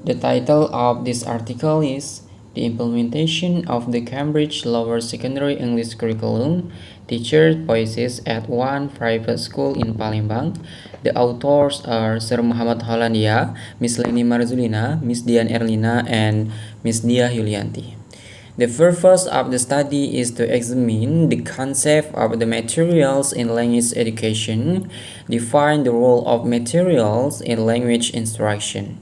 The title of this article is The Implementation of the Cambridge Lower Secondary English Curriculum, Teacher Voices at One Private School in Palembang. The authors are Sir Muhammad Hollandia, Miss Leni Marzulina, Miss Dian Erlina, and Miss Dia Yulianti. The purpose of the study is to examine the concept of the materials in language education, define the role of materials in language instruction,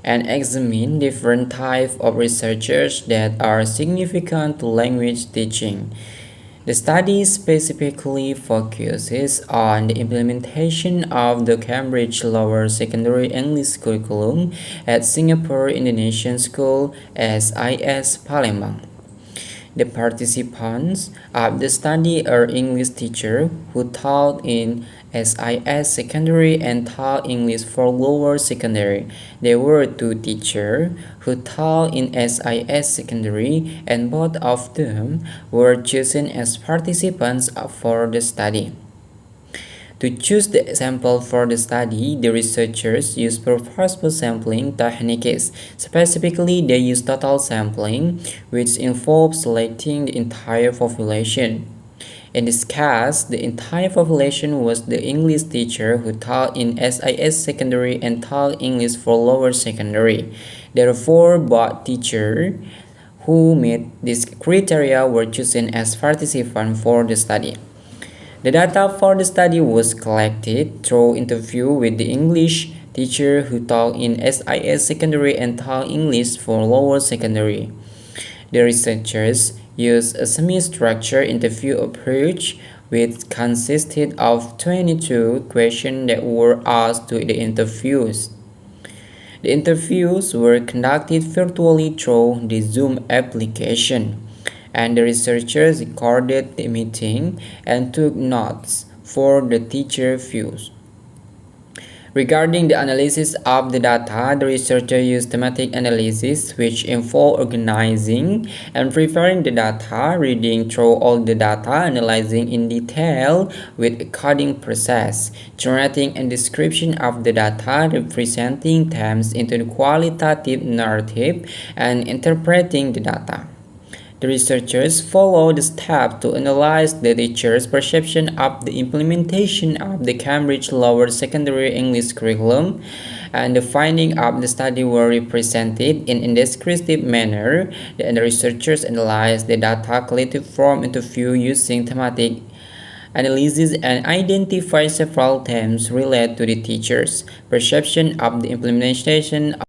and examine different types of researchers that are significant to language teaching. The study specifically focuses on the implementation of the Cambridge Lower Secondary English Curriculum at Singapore Indonesian School SIS Palembang. The participants of the study are English teachers who taught in SIS Secondary and taught English for lower secondary. There were two teachers who taught in SIS Secondary, and both of them were chosen as participants for the study. To choose the sample for the study, the researchers used purposeful sampling techniques. Specifically, they used total sampling, which involves selecting the entire population. In this case, the entire population was the English teacher who taught in SIS Secondary and taught English for lower secondary. Therefore, both teachers who met this criteria were chosen as participants for the study. The data for the study was collected through interview with the English teacher who taught in SIS Secondary and taught English for lower secondary. The researchers used a semi-structured interview approach which consisted of 22 questions that were asked to the interviews. The interviews were conducted virtually through the Zoom application, and the researchers recorded the meeting and took notes for the teacher views. Regarding the analysis of the data, the researcher used thematic analysis, which involved organizing and preparing the data, reading through all the data, analyzing in detail with a coding process, generating a description of the data, representing themes into the qualitative narrative, and interpreting the data. The researchers followed the steps to analyze the teacher's perception of the implementation of the Cambridge Lower Secondary English Curriculum, and the findings of the study were represented in a descriptive manner. The researchers analyzed the data collected from interview using thematic analysis and identified several themes related to the teacher's perception of the implementation